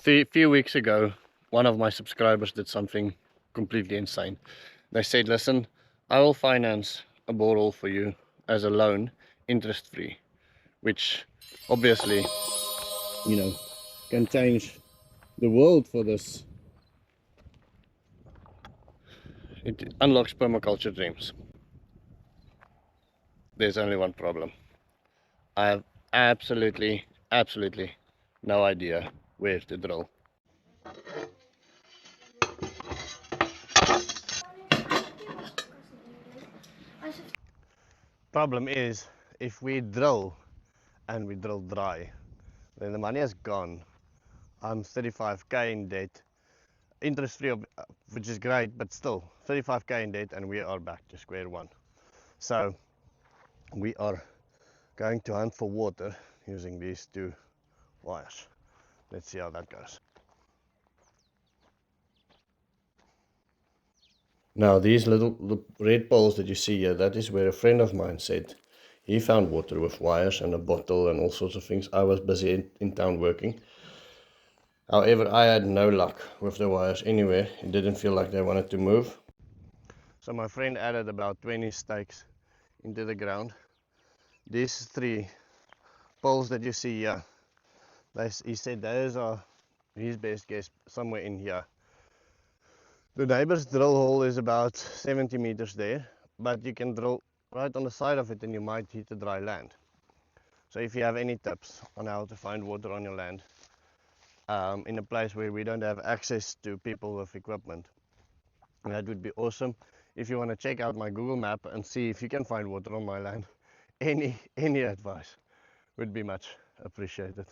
few weeks ago, one of my subscribers did something completely insane. They said, listen, I will finance a borehole for you as a loan, interest free, which obviously, you know, can change the world for this. It unlocks permaculture dreams. There's only one problem. I have absolutely no idea where to drill. Problem is, if we drill and we drill dry, then the money is gone. I'm 35k in debt, interest free, which is great, but still 35k in debt, and we are back to square one. So we are going to hunt for water using these two wires. Let's see how that goes. Now these little red poles that you see here, that is where a friend of mine said he found water with wires and a bottle and all sorts of things. I was busy in town working. However, I had no luck with the wires anywhere. It didn't feel like they wanted to move. So my friend added about 20 stakes into the ground. These three poles that you see here, he said those are his best guess, somewhere in here. The neighbor's drill hole is about 70 meters there, but you can drill right on the side of it and you might hit the dry land. So if you have any tips on how to find water on your land, in a place where we don't have access to people with equipment, that would be awesome. If you want to check out my Google map and see if you can find water on my land, any advice would be much appreciated.